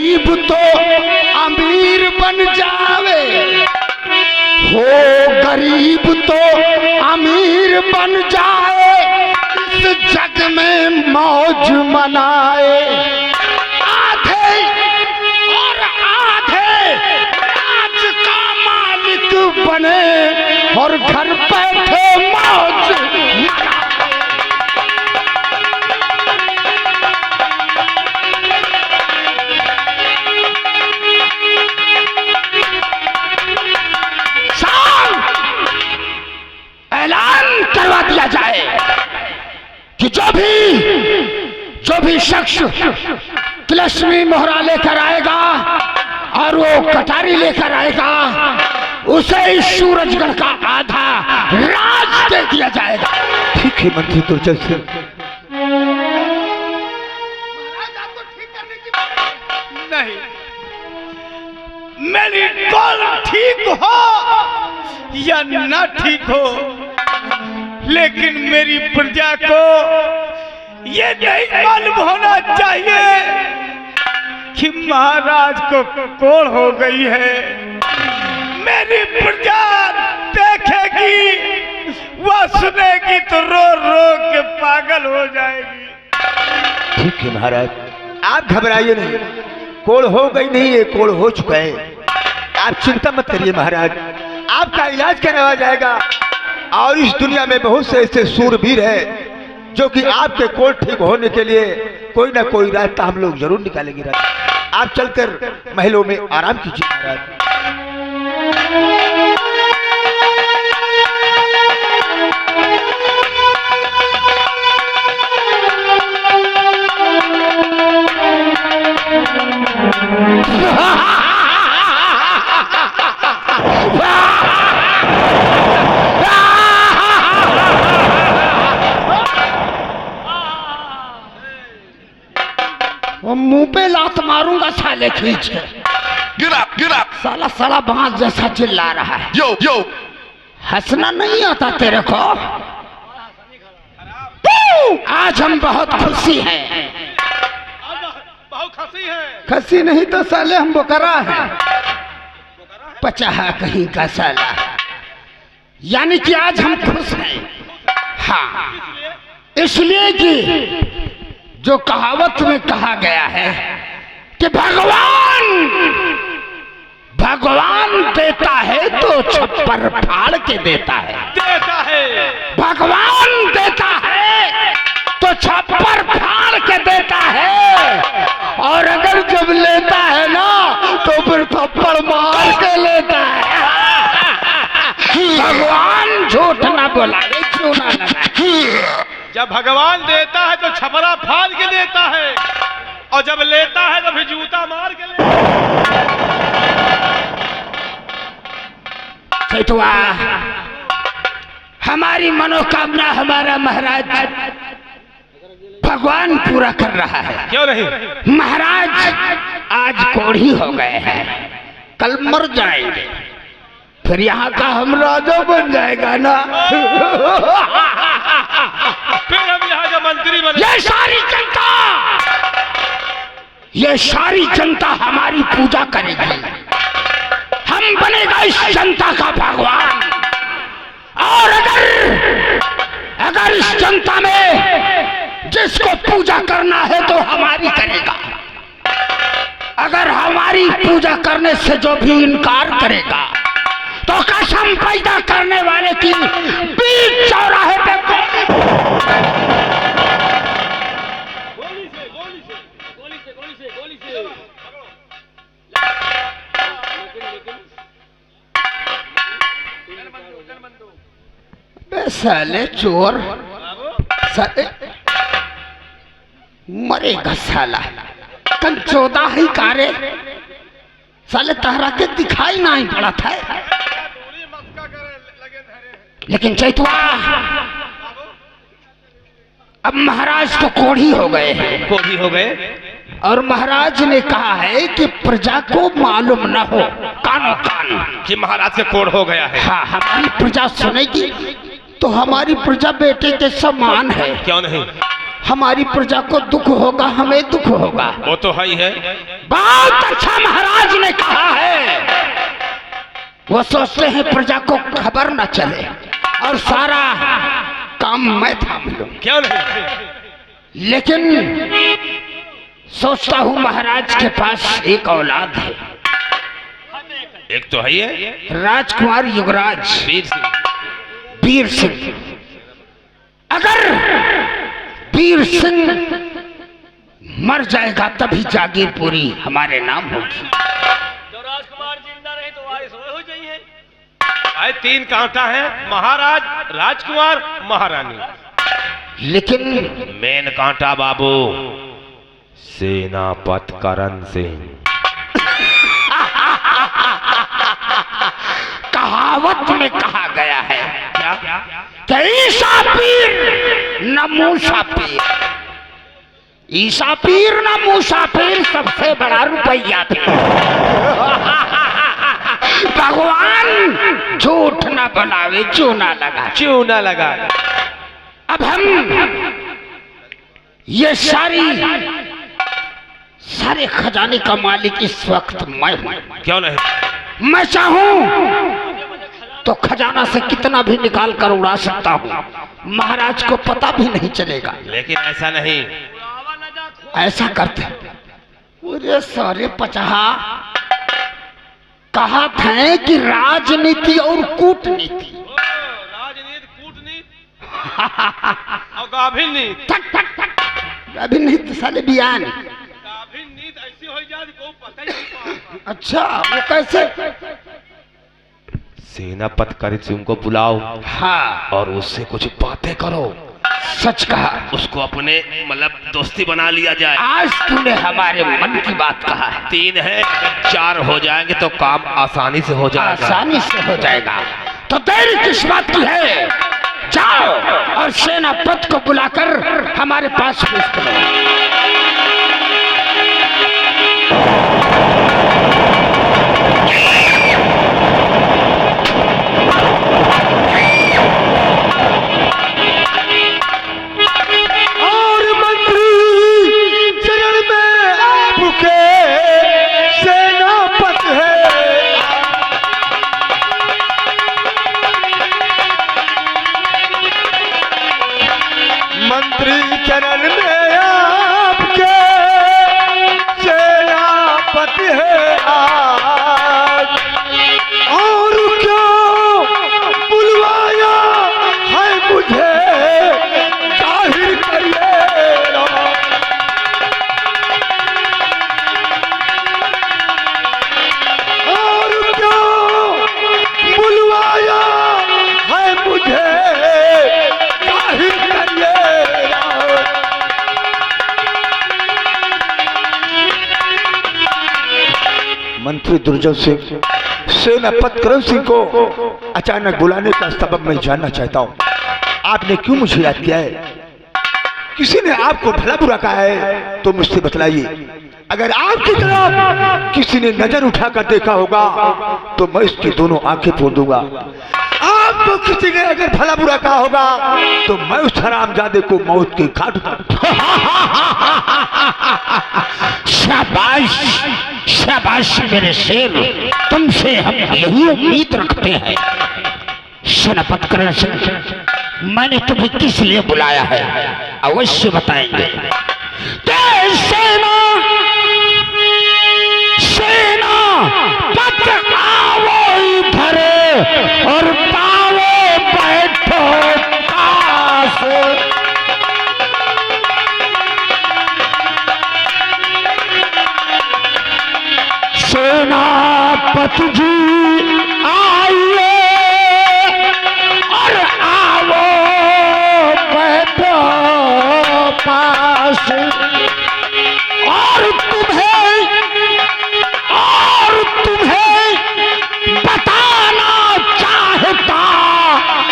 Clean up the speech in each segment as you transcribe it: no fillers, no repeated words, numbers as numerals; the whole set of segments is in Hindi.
गरीब तो अमीर बन जावे, हो गरीब तो अमीर बन जाए, इस जग में मौज मनाए। आधे और आधे राज का मालिक बने और घर बैठे मौज मनाए। ऐलान करवा दिया जाए कि जो भी शख्स तिलस्मी मोहरा लेकर आएगा और वो कटारी लेकर आएगा, उसे इस सूरजगढ़ का आधा राज दे दिया जाएगा। ठीक है मंत्री दुर्जय सिंह। महाराज आपको ठीक करने की बात नहीं, मेरी कौन ठीक हो या ना ठीक हो, लेकिन मेरी प्रजा को ये नहीं मालूम होना चाहिए कि महाराज को कोढ़ हो गई है। मेरी प्रजा देखेगी, वह सुनेगी तो रो रो के पागल हो जाएगी। ठीक है महाराज, आप घबराइए नहीं, कोढ़ हो गई नहीं है, कोढ़ हो चुका है। आप चिंता मत करिए महाराज, आपका इलाज करवाया जाएगा। और इस दुनिया में बहुत से ऐसे सूरवीर हैं जो कि आपके कोढ़ ठीक होने के लिए कोई ना कोई रास्ता हम लोग जरूर निकालेंगे। आप चलकर महलों में आराम कीजिए महाराज। मुंह पे लात मारूंगा साले खींच के। गिरा साला सड़ा बांस जैसा चिल्ला रहा है। यो हंसना नहीं आता तेरे को? आज हम बहुत खुशी हैं। खसी नहीं तो साले हम बोकरा हैं, पचाहा कहीं का साला। यानी कि आज हम खुश हैं। हाँ, इसलिए कि जो कहावत में कहा गया है कि भगवान देता है तो छप्पर फाड़ के देता है। भगवान देता है तो छप्पर फाड़ के देता है, और अगर जब लेता है ना तो फिर थप्पड़ मार के लेता है। भगवान झूठ ना बोला, क्यों ना लगा। जब भगवान देता है तो छपरा फाड़ के देता है, और जब लेता है तो फिर जूता मार के लेता है। हमारी मनोकामना हमारा महाराज भगवान पूरा कर रहा है। क्यों नहीं? महाराज आज कोढ़ी हो गए हैं, कल मर जाएंगे, फिर यहाँ का हम राजा बन जाएगा ना। फिर हम यहाँ का मंत्री बने। ये सारी जनता हमारी पूजा करेगी। हम बनेगा इस जनता का भगवान। और अगर इस जनता में जिसको पूजा करना है तो हमारी करेगा। अगर हमारी पूजा करने से जो भी इनकार करेगा तो कसम पैदा करने वाले की बीच चौराहे पे साले चोर साले मरेगा साला कंचोदा ही कारे साले तहरा के दिखाई ना ही पड़ा था। लेकिन चैतवा अब महाराज तो कोढ़ी हो गए हैं। कोढ़ी हो गए, और महाराज ने कहा है कि प्रजा को मालूम न हो कानो कान कि महाराज के कोढ़ हो गया है। हाँ, हमारी प्रजा सुनेगी तो हमारी प्रजा बेटे के समान है। क्यों नहीं? हमारी प्रजा को दुख होगा, हमें दुख होगा। वो तो है ही है। बहुत अच्छा महाराज ने कहा है। वो सोचते हैं प्रजा को खबर न चले और सारा काम मैं थाम लूं। क्यों नहीं? लेकिन सोचता हूं महाराज के पास एक औलाद है। एक तो है ही है, राजकुमार युवराज वीर सिंह। वीर सिंह। अगर वीर सिंह मर जाएगा तभी जागीर पूरी हमारे नाम होगी। तो राजकुमार जिंदा रहे तो आए सोए हो जाइए। आए 3 कांटा है, महाराज, राजकुमार, महारानी। लेकिन मेन कांटा बाबू सेनापति करण सिंह। कहावत में कहा गया है क्या? कि ईसा पीर न मूसा पीर, ईसा पीर न मूसा पीर, सबसे बड़ा रुपया पीर। भगवान झूठ न बनावे, चूना लगा। चूना लगा। अब हम ये सारे खजाने का मालिक इस वक्त मैं हूं। क्यों नहीं? मैं चाहूं तो खजाना से कितना भी निकाल कर उड़ा सकता हूं, महाराज को पता भी नहीं चलेगा। लेकिन ऐसा नहीं। ऐसा करते पूरे सारे पचहा कहा था कि राजनीति और कूटनीति। राजनीति, कूटनीति और गाभिन नीति। अभी नहीं तो साले बयान। गाभिन नीति ऐसी हो जाए को पता ही नहीं। अच्छा वो कैसे? सेनापति करण सिंह को बुलाओ। हाँ, और उससे कुछ बातें करो। सच कहा। उसको अपने मतलब दोस्ती बना लिया जाए। आज तूने हमारे मन की बात कहा है। 3 है, 4 हो जाएंगे तो काम आसानी से हो जाएगा। आसानी से हो जाएगा। तो देरी किस बात की है? जाओ और सेनापति को बुलाकर हमारे पास पेश करो। मंत्री चरण में आपके सेनापति है आज, और क्यों बुलवाया है मुझे जाहिर करिए। और क्यों बुलवाया है मुझे जाहिर करिए। मंत्री दुर्जन सिंह सेनापति करण सिंह को अचानक बुलाने का सबब मैं जानना चाहता हूँ। आपने क्यों मुझे याद किया है? किसी ने आपको भला बुरा कहा है तो मुझसे बतलाइए। अगर आपकी तरफ किसी ने नजर उठाकर देखा होगा तो मैं इसकी दोनों आंखें फोड़ दूंगा। आपको किसी ने अगर भला बुरा कहा होगा तो मैं उस हरामजादे को मौत के घाट उतारूंगा। शाबाश शाबाश मेरे शेर, तुमसे हम यही उम्मीद रखते हैं। सेनापति करण सिंह, मैंने तुम्हें किस लिए बुलाया है अवश्य बताएंगे। सेना पत आओ इधर और पाओ बैठो पास। सेनापति जी आइए और आओ बैठो पास। और तुम्हें बताना चाहता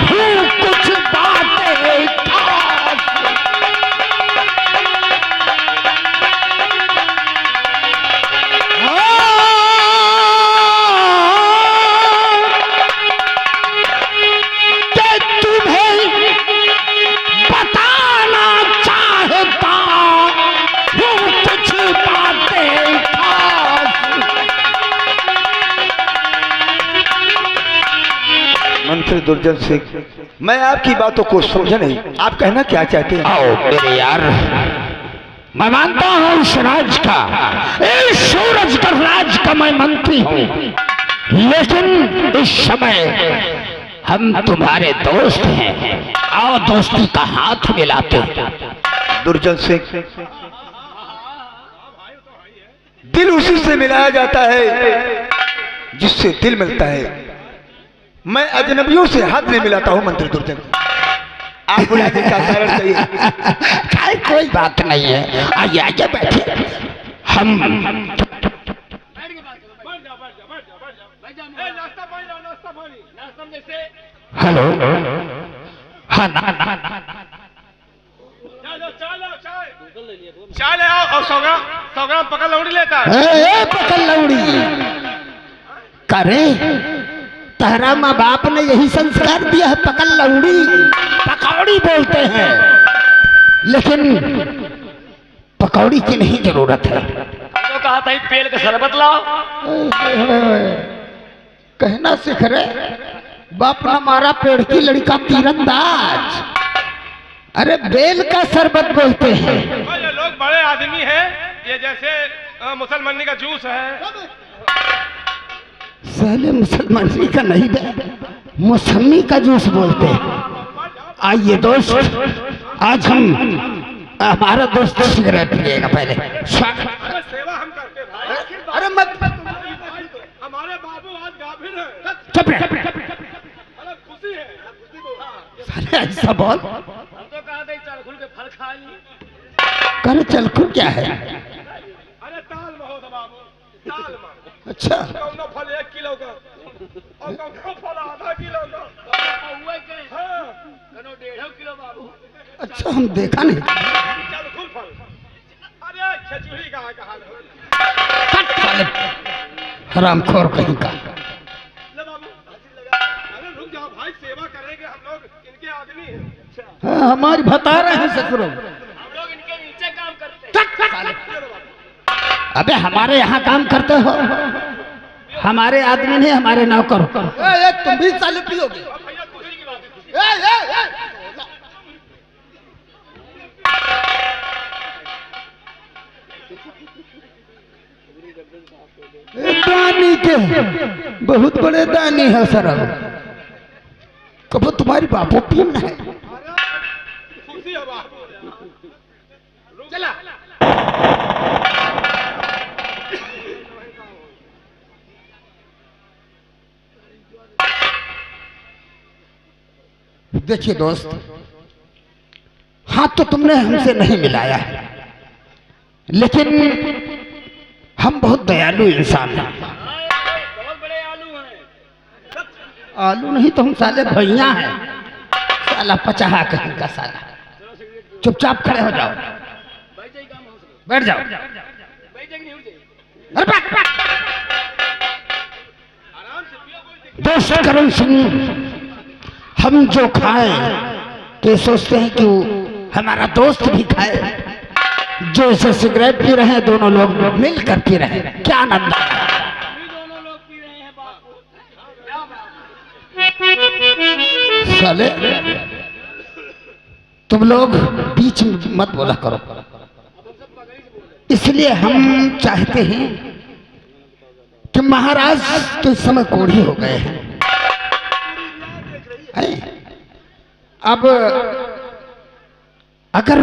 हूँ कुछ बातें खास। दुर्जन सिंह, मैं आपकी बातों को समझा नहीं, आप कहना क्या चाहते हैं? आओ मेरे यार, मैं मानता हूँ इस राज का, इस सूरजगढ़ राज का मैं मंत्री हूँ, लेकिन इस समय हम तुम्हारे दोस्त हैं। आओ दोस्ती का हाथ मिलाते हैं। दुर्जन सिंह, दिल उसी से मिलाया जाता है जिससे दिल मिलता है। मैं अजनबियों से हाथ नहीं मिलाता हूँ मंत्री दुर्जन। आप बुलाने का कारण चाहिए? कोई बात नहीं है, आइए आइए बैठे। हम हेलो, हाँ ना चाय ले आओ और 100 ग्राम पकड़ लौड़ी लेता है। पकड़ लौड़ी करे, तहरा माँ बाप ने यही संस्कार दिया है, पकड़ लौड़ी पकौड़ी बोलते हैं, लेकिन पकौड़ी की नहीं जरूरत है। तो कहा था पेल का शरबत लाओ। कहना सीख रहे, बाप न मारा पेड़ की लड़का तीरंदाज। अरे बेल का शरबत बोलते हैं। ये लोग बड़े आदमी हैं, ये जैसे मुसलमानी का जूस है। साले मुसलमानी का नहीं बे, मौसमी का जूस बोलते हैं। आइए दोस्त, आज हमारा दोस्त सिगरेट पिएगा पहले। सेवा हम करते हैं भाई। अरे मत, हमारे बाबू आज गाभिन है। चुप रहे। अरे खुशी है, खुशी को। साले ऐसा बोल। हम तो कहा था चल खुल के फल खा ली। करे चल खुल क्या है? अरे ताल महो तो बाबू, ताल महो। अच्छा, कौनो फल 1 किलो का और कौनो फल आधा किलो का। हाँ। 1.5 किलो बाबू। अच्छा हम देखा नहीं। चल खुल फल। अरे खिचड़ी का हाल है। हरामखोर कहीं का। ले बाबू, अरे रुक जाओ भाई, सेवा करेंगे हम लोग, इनके आदमी हैं। हाँ, हमारी बता रहे हैं ससुरो। हम लोग इनके नीचे काम करते हैं। अबे हमारे यहाँ काम करते हो, हमारे आदमी नहीं, हमारे नौकर हो। तुम भी साले पियोगे? भैया खुशी की बात है। दानी के बहुत बड़े दानी है सर। कब तुम्हारी बापो पीना है? खुशी है बाबू। चला। देखिए दोस्त, हाथ तो तुमने हमसे नहीं मिलाया है, लेकिन हम बहुत दयालु इंसान हैं। बहुत बड़े आलू हैं। आलू नहीं तो हम साले भैया हैं। साला पचाहा कहीं का साला। चुपचाप खड़े हो जाओ, बैठ जाओ। अरे दोस्त करण सिंह, हम जो खाएं तो सोचते हैं कि हमारा दोस्त भी खाए। जो इसे सिगरेट पी रहे हैं, दोनों लोग मिलकर पी रहे हैं, क्या आनंद है। दोनों लोग पी रहे हैं बापू। साले तुम लोग बीच में मत बोला करो, इसलिए हम चाहते हैं कि महाराज तो इस समय कोढ़ी हो गए हैं। अब अगर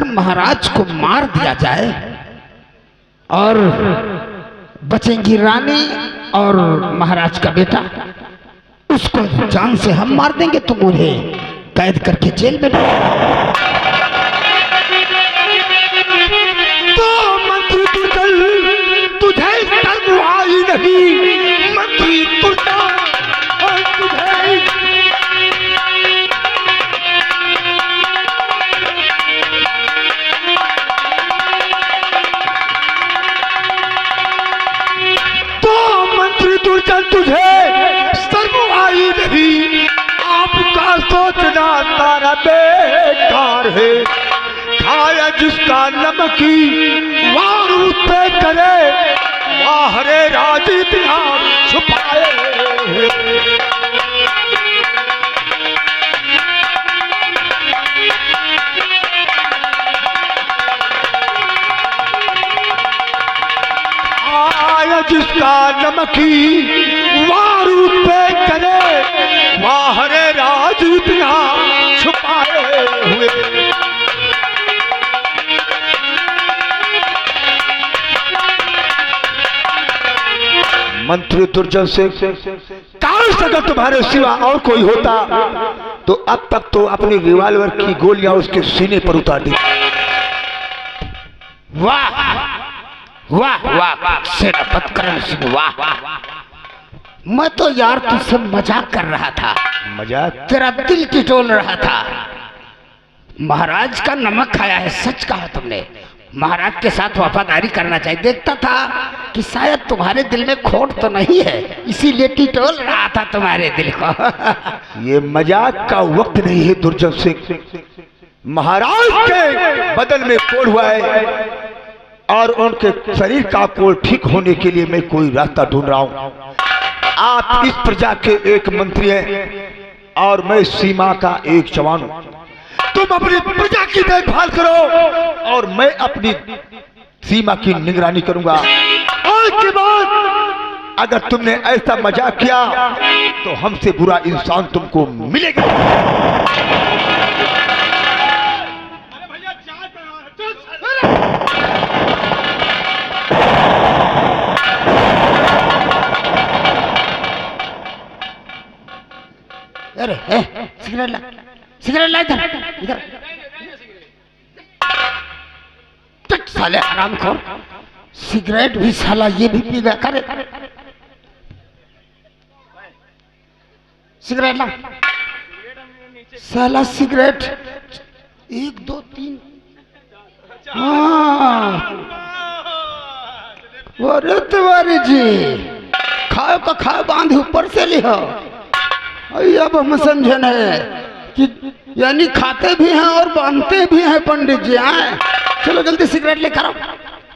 महाराज को मार दिया जाए और बचेंगी रानी और महाराज का बेटा, उसको जान से हम मार देंगे, तुम उन्हें कैद करके जेल में डालो। तो मंत्री तुझे शर्म आई नहीं? मंत्री तुझे शर्म आई नहीं? आपका सोचना तारा बेकार है। खाया जिसका नमकी वार उस पे करे, बाहरे राज इतिहास छुपाए हुए। आया जिसका नमकी वारूद पे करे, वहाँ हरे राज इतना छुपाए हुए। मंत्री दुर्जन से काल से अगर तुम्हारे सिवा और कोई होता तो अब तक तो अपने रिवॉल्वर की गोलियां उसके सीने पर उतार दी। वाह वाह वाह सेनापति करण सिंह, वाह। मैं तो यार तुझसे मजाक कर रहा था, मजाक? तेरा दिल टिटोल रहा था। महाराज का नमक खाया है, सच कहा तुमने। महाराज के साथ वफादारी करना चाहिए। देखता था कि शायद तुम्हारे दिल में खोट तो नहीं है, इसीलिए टिटोल रहा था तुम्हारे दिल को। ये मजाक का वक्त नहीं है दुर्जन सिंह। महाराज के बदन में कोड़ हुआ है और उनके शरीर का कोड़ ठीक होने के लिए मैं कोई रास्ता ढूंढ रहा हूं। आप इस प्रजा के एक मंत्री हैं और मैं सीमा का एक जवान हूं। तुम अपनी प्रजा की देखभाल करो और मैं अपनी सीमा की निगरानी करूंगा। आज के बाद अगर तुमने ऐसा मजाक किया तो हमसे बुरा इंसान तुमको मिलेगा। भैया चाय पे अरे सिगरेट ला, सिगरेट ला इधर इधर। साले हरामखोर, सिगरेट भी साला ये भी पी गया। करे सिगरेट ला साला, सिगरेट 1 2 3। हाँ अरे तिवारी जी, खाओ का खाओ, बांध ऊपर से लिहो। अब हम समझे कि यानी खाते भी हैं और बांधते भी हैं पंडित जी। आए चलो जल्दी सिगरेट लेकर आओ।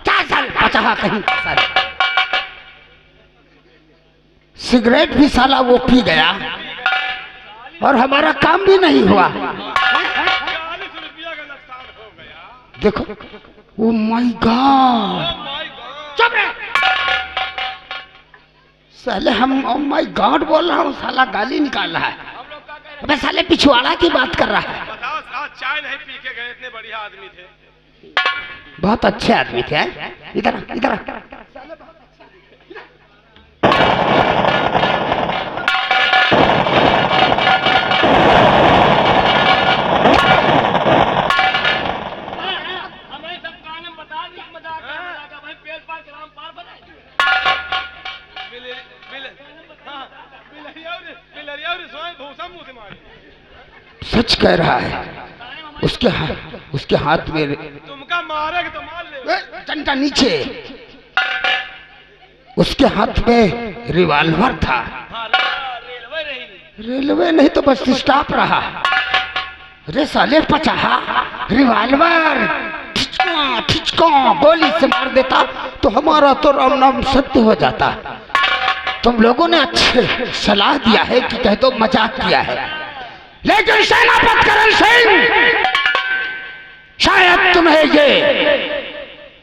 4 साल बचा कहीं साल। सिगरेट भी साला वो पी गया और हमारा काम भी नहीं हुआ। 40 रुपया का नुकसान हो गया। देखो, ओ माय गॉड, चुप रहे साले। हम ओ माय गॉड बोल रहा हूँ, साला गाली निकाल रहा है। अबे साले पिछवाड़ा की बात कर रहा है। बताओ, आज चाय नहीं पी के गए, इतने बढ़िया आदमी थे। बहुत अच्छे आदमी थे। इधर इधर हमें सब कानम बता दिया, मजाक कर भाई, पेड़ पार ग्राम पार बनाए। सच कह रहा है। उसके हाथ में तुमका मारेगा तो मार ले। डंडा नीचे। उसके हाथ में रिवॉल्वर था। रेलवे नहीं तो बस स्टॉप रहा। अरे साले पचाहा, रिवॉल्वर ठिचको गोली से मार देता तो हमारा तो राम नाम सत्य हो जाता। तुम लोगों ने अच्छे सलाह दिया है कि कह दो मजाक किया है, लेकिन सेनापति करण सिंह, शायद तुम्हें ये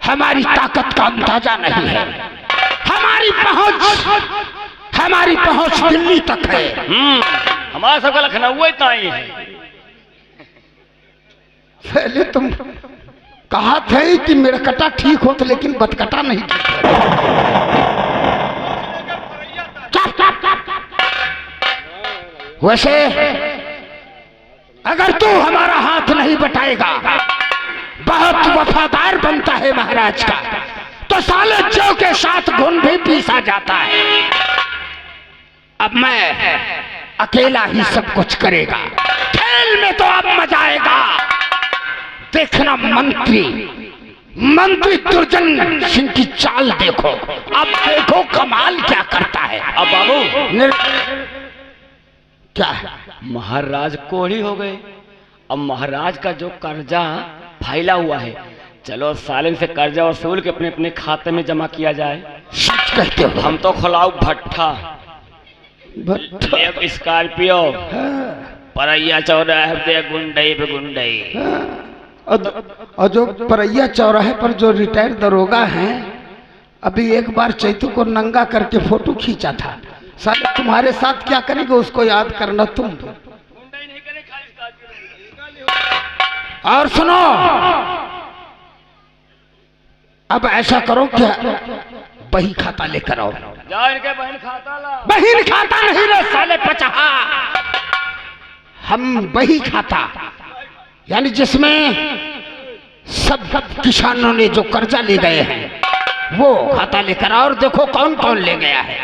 हमारी ताकत का अंदाजा नहीं है। हमारी पहुंच दिल्ली तक है। हमारा सबका लखनऊ इतना ही है। पहले तुम कहा थे कि मेरा कटा ठीक हो, तो लेकिन बतकटा नहीं ठीक हो। वैसे अगर तू हमारा हाथ नहीं बटाएगा, बहुत वफादार बनता है महाराज का, तो साले जौ के साथ घुन भी पीसा जाता है। अब मैं अकेला ही सब कुछ करेगा। खेल में तो अब मजा आएगा। देखना मंत्री दुर्जन सिंह की चाल देखो। अब देखो कमाल क्या करता है। अब बाबू क्या महाराज कोढ़ी हो गए। अब महाराज का जो कर्जा फैला हुआ है, चलो सालिम से कर्जा वसूल के अपने अपने खाते में जमा किया जाए। सच कहते हो। हम तो खुलाऊ भट्ठा। एक स्कॉर्पियो परैया चौराहे पे गुंडई पे गुंडई। और जो परैया चौराहे पर जो रिटायर्ड दरोगा हैं, अभी एक बार चैतू को नंगा करके फोटो खींचा था। साले तुम्हारे साथ क्या करेंगे उसको याद करना तुम। और सुनो, अब ऐसा करो क्या, बही खाता लेकर आओ। जाओ इनके बहन खाता ला। बहिन खाता नहीं रे साले पचहा, हम बही खाता यानी जिसमें सब किसानों ने जो कर्जा ले गए हैं वो खाता लेकर आओ और देखो कौन कौन ले गया है।